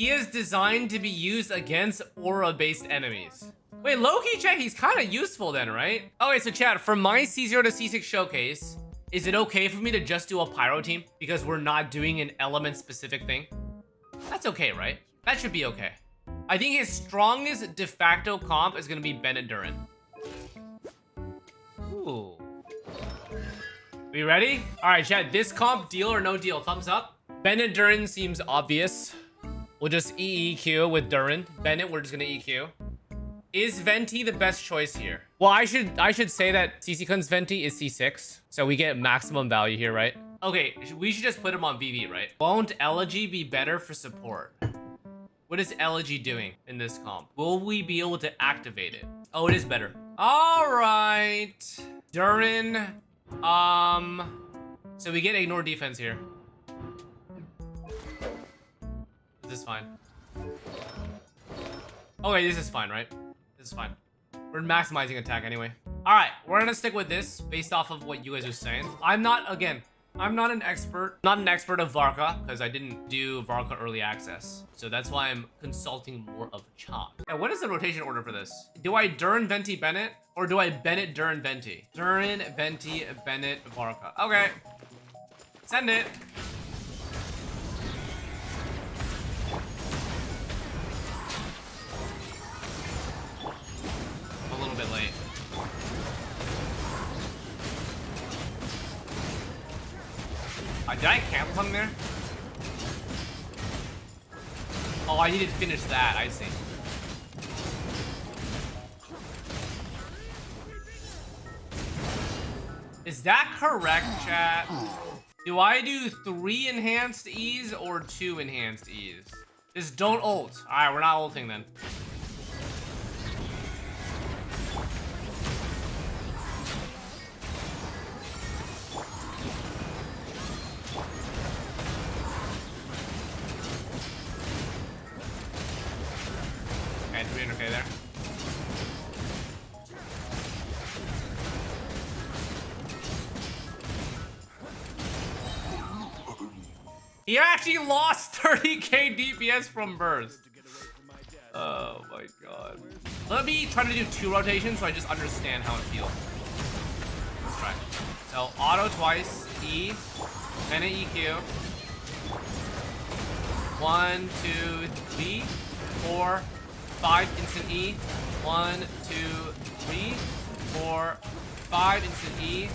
He is designed to be used against aura-based enemies. Wait, low-key chat, he's kind of useful then, right? Okay, so chat, for my C0 to C6 showcase, is it okay for me to just do a pyro team? Because we're not doing an element-specific thing? That's okay, right? That should be okay. I think his strongest de facto comp is gonna be Bennett Duran. Ooh. We ready? All right, chat, this comp, deal or no deal? Thumbs up. Bennett Duran seems obvious. We'll just EEQ with Duran. Bennett, we're just gonna EQ. Is Venti the best choice here? Well, I should say that CC-Kun's Venti is C6, so we get maximum value here, right? Okay, we should just put him on VV, right? Won't Elegy be better for support? What is Elegy doing in this comp? Will we be able to activate it? Oh, it is better. All right, Duran. So we get ignore defense here. This is fine. Okay, this is fine, right? This is fine. We're maximizing attack anyway. All right, we're gonna stick with this based off of what you guys are saying. I'm not an expert. Not an expert of Varka because I didn't do Varka early access. So that's why I'm consulting more of Chalk. And what is the rotation order for this? Do I Duran, Venti, Bennett? Or do I Bennett, Duran, Venti? Duran, Venti, Bennett, Varka. Okay. Send it. A little bit late. Did I cancel something there? Oh, I needed to finish that. I see. Is that correct, chat? Do I do 3 enhanced E's or 2 enhanced E's? Just don't ult. Alright, we're not ulting then. Okay, 300k there. He actually lost 30k DPS from burst. Oh my god. Let me try to do 2 rotations so I just understand how it feels. Let's try. So auto twice, E, then an EQ. 1, 2, 3, 4, 5 instant E. 1, 2, 3, 4, 5 instant E.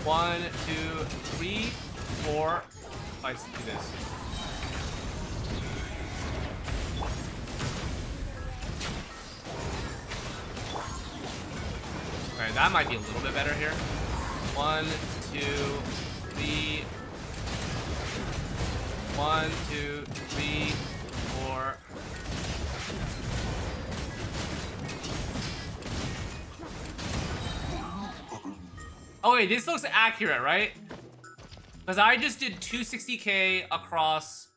1, 2, 3, 4. Let's do this. Okay, that might be a little bit better here. 1, 2, 3. 1, 2, 3, 4. Oh wait, this looks accurate, right? Because I just did 260k across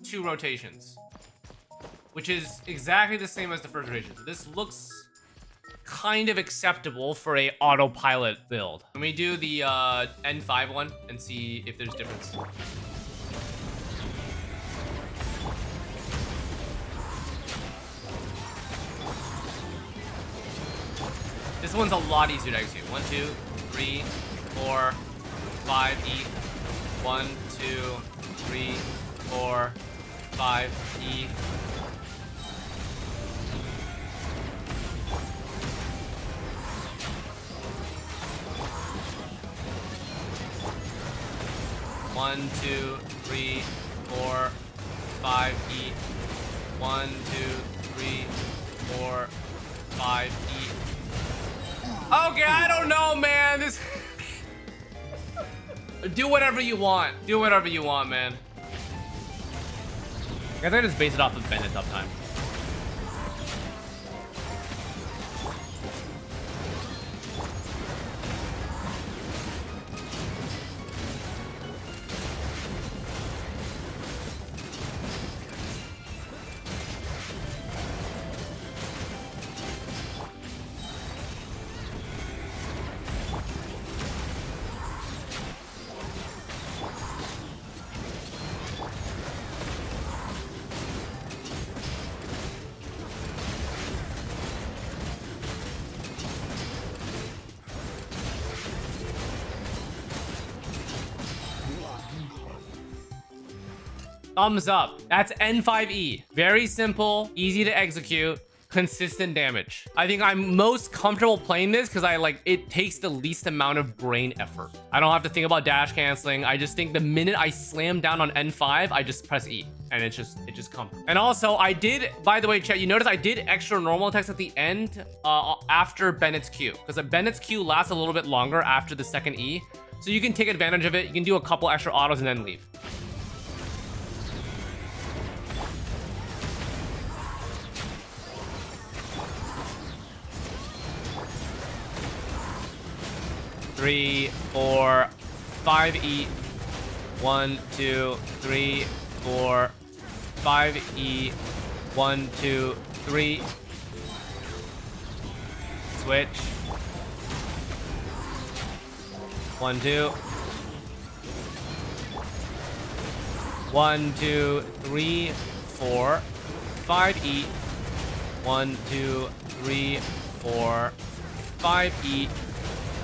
2 rotations, which is exactly the same as the first rotation. So this looks kind of acceptable for a autopilot build. Can we do the N5 one and see if there's difference? This one's a lot easier to execute. 1, 2, 3, 4, 5, E. 1, 2, 3, 4, 5, E. One, 2, 3, 4, 5, E. 1, 2, 3, 4, 5, E. Okay, I don't know, man. This. Do whatever you want. Do whatever you want, man. I guess I just base it off of Bennett's uptime. Thumbs up. That's N5E. Very simple, easy to execute, consistent damage. I think I'm most comfortable playing this because it takes the least amount of brain effort. I don't have to think about dash canceling. I just think the minute I slam down on N5, I just press E and it just comes. And also I did, by the way, chat, you notice I did extra normal attacks at the end after Bennett's Q, because Bennett's Q lasts a little bit longer after the second E. So you can take advantage of it. You can do a couple extra autos and then leave. Three, 4, 5 E. 1, 2, 3, 4, 5 E. 1, 2, 3. Switch. 1, 2. 1, 2, 3, 4, 5 E. 1, 2, 3, 4, 5 E.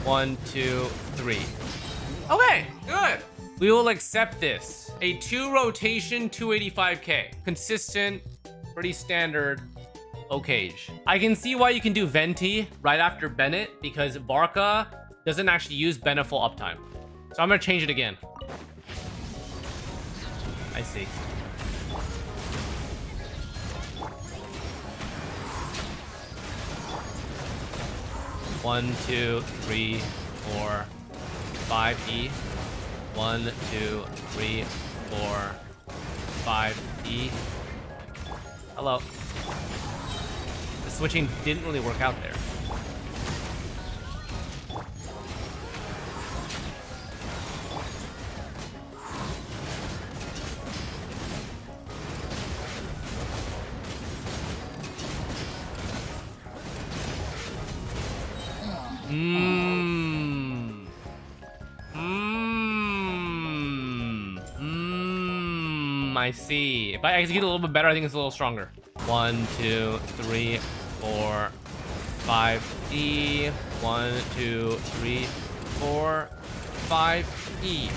1, 2, 3. Okay, good. We will accept this. A 2 rotation 285k. Consistent, pretty standard. Okay. I can see why you can do Venti right after Bennett, because Varka doesn't actually use Bennett full uptime. So I'm gonna change it again. I see. One, 2, 3, 4, 5 E. 1, 2, 3, 4, 5 E. Hello. The switching didn't really work out there. I see. If I execute a little bit better, I think it's a little stronger. 1, 2, 3, 4, 5 E. 1, 2, 3, 4, 5 E.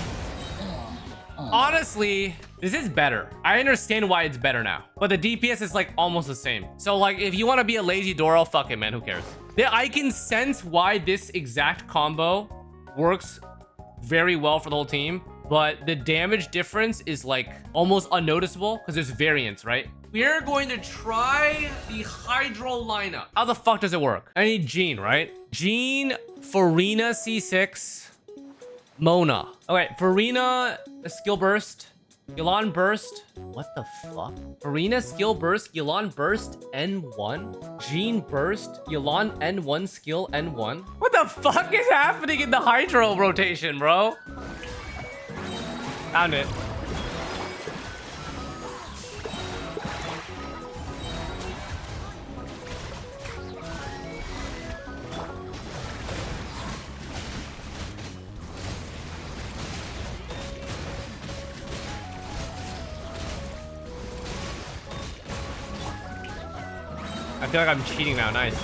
Honestly, this is better. I understand why it's better now, but the DPS is like almost the same. So like, if you want to be a lazy Doro, fuck it, man. Who cares? I can sense why this exact combo works very well for the whole team, but the damage difference is like almost unnoticeable because there's variance, right? We're going to try the Hydro lineup. How the fuck does it work? I need Jean, right? Jean, Farina, C6, Mona. Okay, Farina, skill burst, Yelan burst. What the fuck? Farina, skill burst, Yelan burst, N1. Jean burst, Yelan N1 skill, N1. What the fuck is happening in the Hydro rotation, bro? Found it. I feel like I'm cheating now. Nice.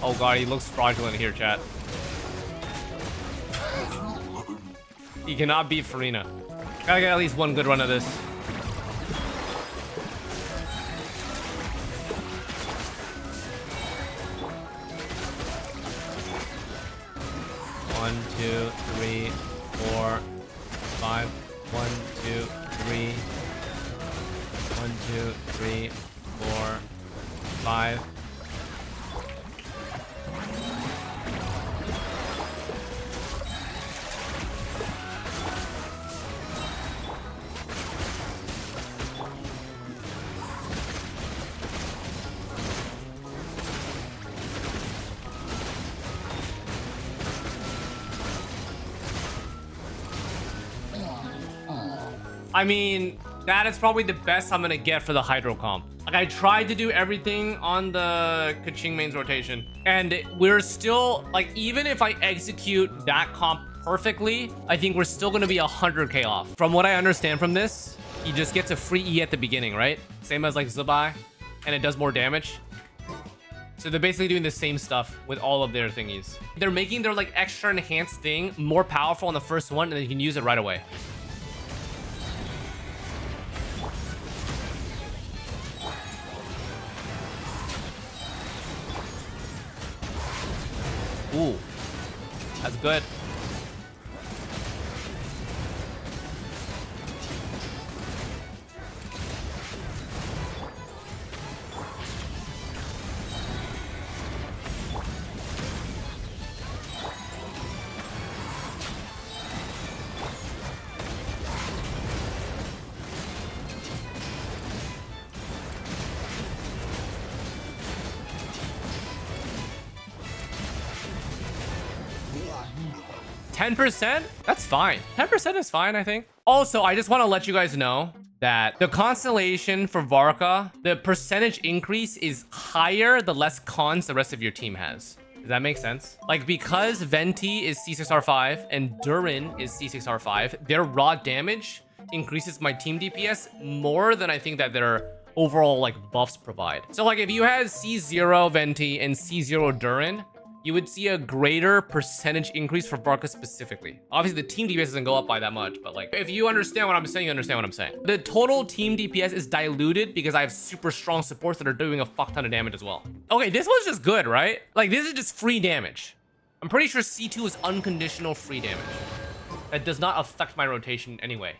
Oh god, he looks fraudulent here, chat. He cannot beat Farina. Gotta get at least one good run of this. One, 2, 3, 4, 5. 1, 2, 3. 1, 2, 3, 4, 5. I mean, that is probably the best I'm gonna get for the Hydro comp. Like, I tried to do everything on the Kaching mains rotation, and we're still, like, even if I execute that comp perfectly, I think we're still gonna be 100k off. From what I understand from this, he just gets a free E at the beginning, right? Same as like Zubai, and it does more damage. So they're basically doing the same stuff with all of their thingies. They're making their like extra enhanced thing more powerful on the first one, and then you can use it right away. Ooh, that's good. %? That's fine. 10% is fine, I think. Also, I just want to let you guys know that the constellation for Varka, the percentage increase is higher the less cons the rest of your team has. Does that make sense? Like, because Venti is C6R5 and Durin is C6R5, their raw damage increases my team DPS more than I think that their overall like buffs provide. So like if you had C0 Venti and C0 Durin, you would see a greater percentage increase for Varka specifically. Obviously, the team DPS doesn't go up by that much, but like, if you understand what I'm saying, you understand what I'm saying. The total team DPS is diluted because I have super strong supports that are doing a fuck ton of damage as well. Okay, this was just good, right? Like, this is just free damage. I'm pretty sure C2 is unconditional free damage. That does not affect my rotation anyway.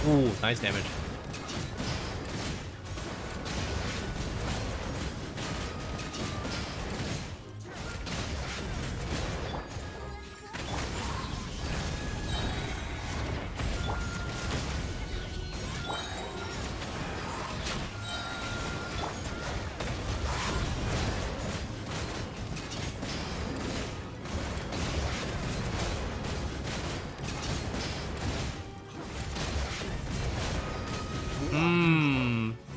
Ooh, nice damage.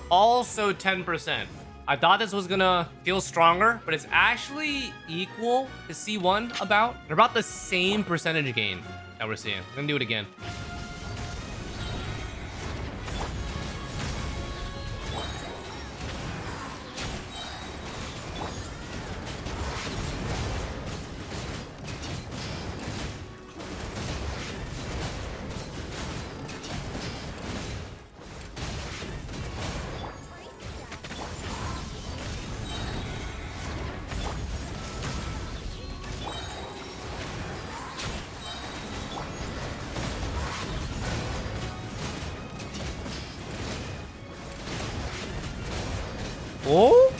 Also 10%. I thought this was gonna feel stronger, but it's actually equal to C1 about. They're about the same percentage gain that we're seeing. I'm gonna do it again. Oh?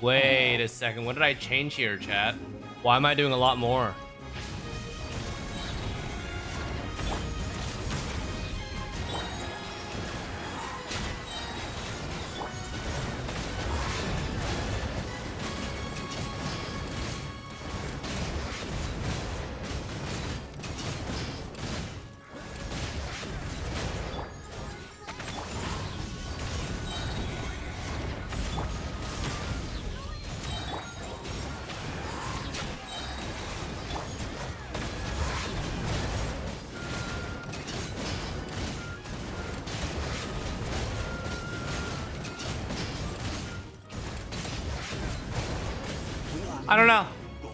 Wait a second. What did I change here, chat? Why am I doing a lot more? I don't know,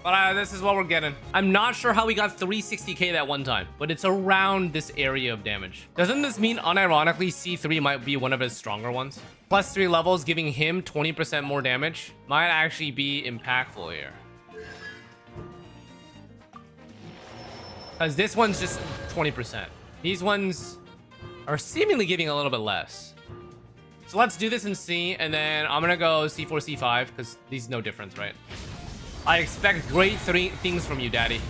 but this is what we're getting. I'm not sure how we got 360k that one time, but it's around this area of damage. Doesn't this mean unironically C3 might be one of his stronger ones? +3 levels giving him 20% more damage might actually be impactful here. Because this one's just 20%. These ones are seemingly giving a little bit less. So let's do this and see, and then I'm gonna go C4, C5, because these no difference, right? I expect great things from you, daddy.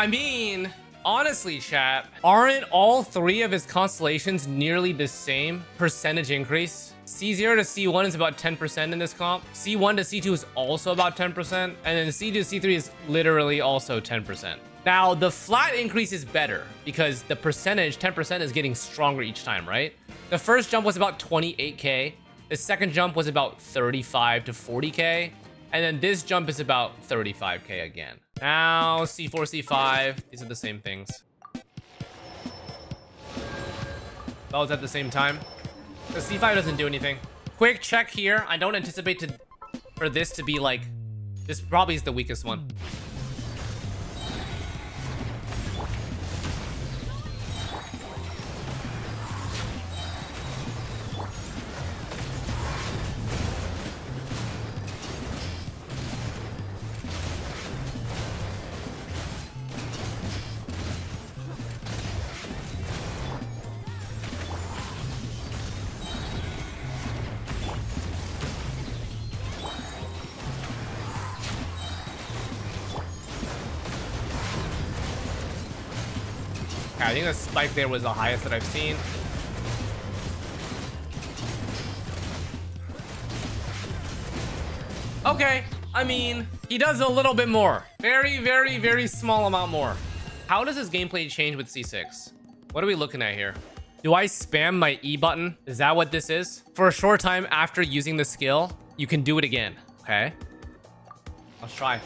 I mean, honestly, chat, aren't all three of his constellations nearly the same percentage increase? C0 to C1 is about 10% in this comp. C1 to C2 is also about 10%. And then C2 to C3 is literally also 10%. Now, the flat increase is better because the percentage, 10%, is getting stronger each time, right? The first jump was about 28k. The second jump was about 35 to 40k. And then this jump is about 35k again. Now, C4, C5, these are the same things. Both at the same time. The C5 doesn't do anything. Quick check here. I don't anticipate for this to be like... This probably is the weakest one. I think the spike there was the highest that I've seen. Okay, I mean, he does a little bit more. Very, very, very small amount more. How does his gameplay change with C6? What are we looking at here? Do I spam my E button? Is that what this is? For a short time after using the skill, you can do it again. Okay. Let's try.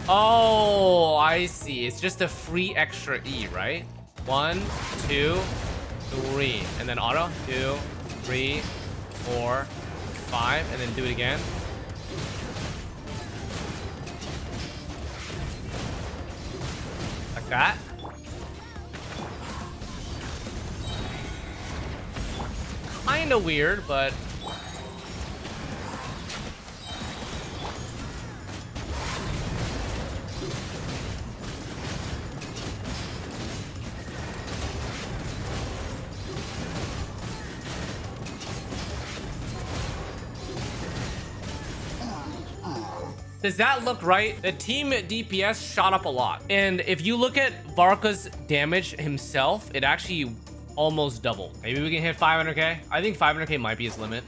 Oh, I see. It's just a free extra E, right? 1, 2, 3. And then auto. 2, 3, 4, 5. And then do it again. Like that. Kinda weird, but... Does that look right? The team DPS shot up a lot. And if you look at Varka's damage himself, it actually almost doubled. Maybe we can hit 500k. I think 500k might be his limit.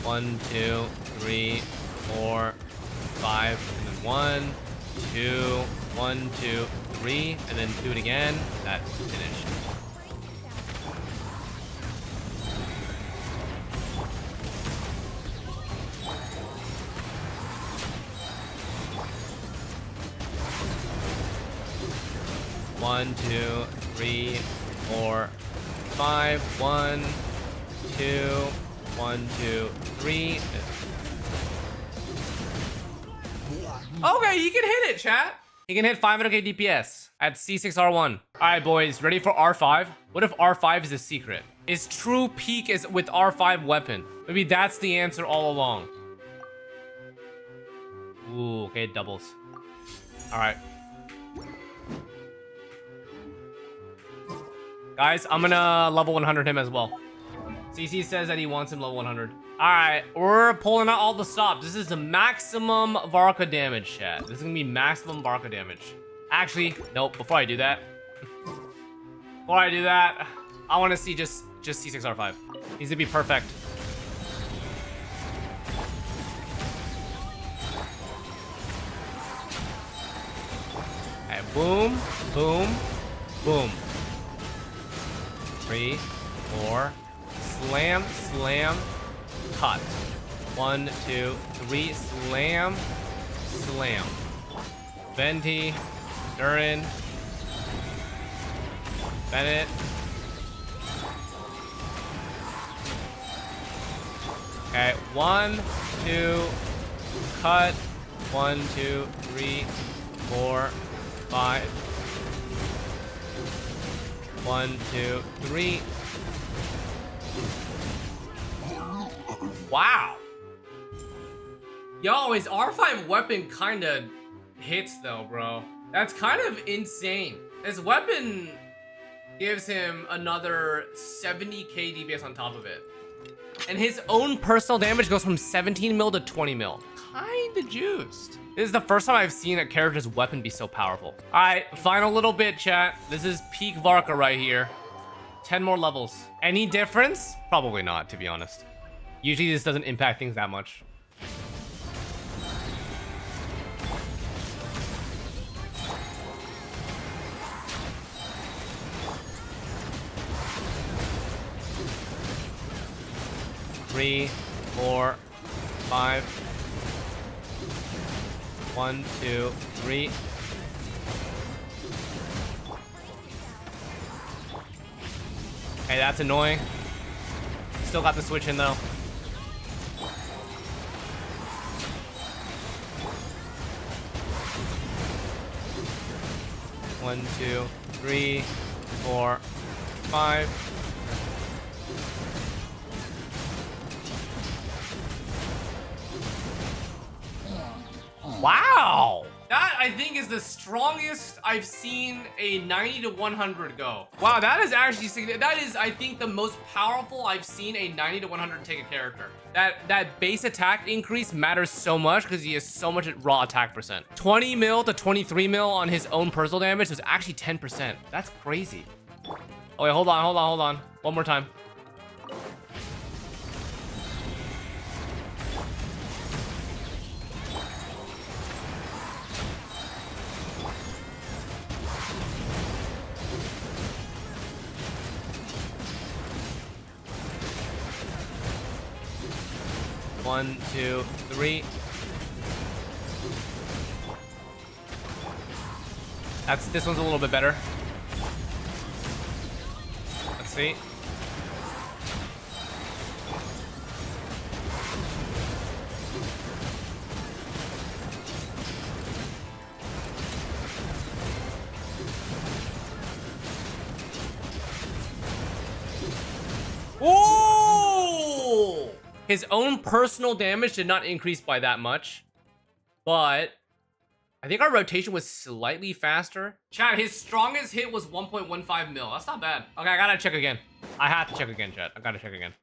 One, two, three, 4, 5, and then 1, 2, 1, 2, 3, and then do it again. That finished. One, 2, 3, 4, 5. 1, 2, 1, 2, 3. Okay, he can hit it, chat. He can hit 500k DPS at C6R1. All right, boys, ready for R5? What if R5 is a secret? Is true peak is with R5 weapon? Maybe that's the answer all along. Ooh, okay, it doubles. All right. Guys, I'm gonna level 100 him as well. CC says that he wants him level 100. All right, we're pulling out all the stops. This is the maximum Varka damage, chat. This is gonna be maximum Varka damage. Actually, nope, before I do that, I wanna see just C6R5. Needs to be perfect. Okay, boom, boom, boom. 3, 4, slam, slam, cut. 1, 2, 3, slam, slam. Venti, Durin, Bennett. Okay, 1, 2, cut. 1, 2, 3, 4, 5. 1, 2, 3. Wow. Yo, his R5 weapon kind of hits though, bro. That's kind of insane. His weapon gives him another 70k DPS on top of it. And his own personal damage goes from 17 mil to 20 mil. Kinda juiced. This is the first time I've seen a character's weapon be so powerful. All right, final little bit, chat. This is peak Varka right here. 10 more levels. Any difference? Probably not, to be honest. Usually this doesn't impact things that much. Three, four, five. 1, 2, 3. Hey, that's annoying. Still got the switch in though. One, 2, 3, 4, 5. Wow! That, I think, is the strongest I've seen a 90 to 100 go. Wow, that is actually significant. That is, I think, the most powerful I've seen a 90 to 100 take a character. That base attack increase matters so much because he has so much raw attack percent. 20 mil to 23 mil on his own personal damage was actually 10%. That's crazy. Oh, wait, hold on. One more time. One, 2, 3. This one's a little bit better. Let's see. Ooh! His own personal damage did not increase by that much, but I think our rotation was slightly faster. Chat, his strongest hit was 1.15 mil. That's not bad. Okay, I gotta check again. I have to check again, chat. I gotta check again.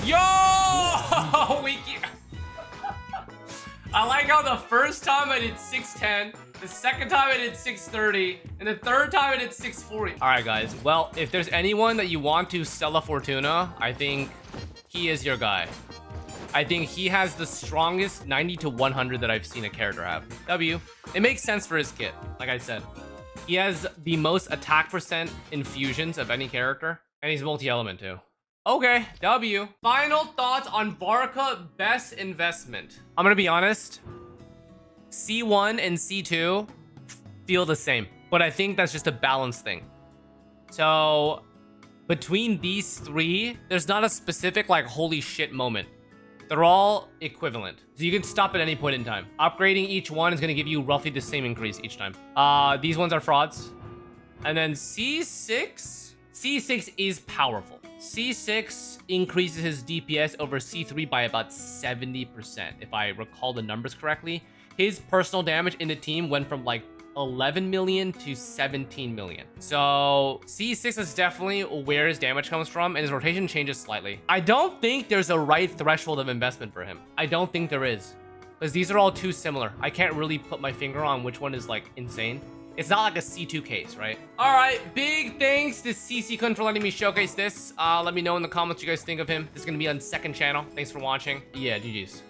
Yo! I like how the first time I did 610, the second time I did 630, and the third time I did 640. All right, guys. Well, if there's anyone that you want to Stella Fortuna, I think he is your guy. I think he has the strongest 90 to 100 that I've seen a character have. W. It makes sense for his kit, like I said. He has the most attack percent infusions of any character, and he's multi-element too. Okay, W. Final thoughts on Varka best investment. I'm gonna be honest. C1 and C2 feel the same, but I think that's just a balance thing. So between these three, there's not a specific like holy shit moment. They're all equivalent. So you can stop at any point in time. Upgrading each one is gonna give you roughly the same increase each time. These ones are frauds. And then C6 is powerful. C6 increases his DPS over C3 by about 70%, if I recall the numbers correctly. His personal damage in the team went from like 11 million to 17 million. So C6 is definitely where his damage comes from, and his rotation changes slightly. I don't think there's a right threshold of investment for him. I don't think there is, because these are all too similar. I can't really put my finger on which one is like insane. It's not like a C2 case, right? All right, big thanks to CC for letting me showcase this. Let me know in the comments what you guys think of him. This is gonna be on second channel. Thanks for watching. Yeah, GG's.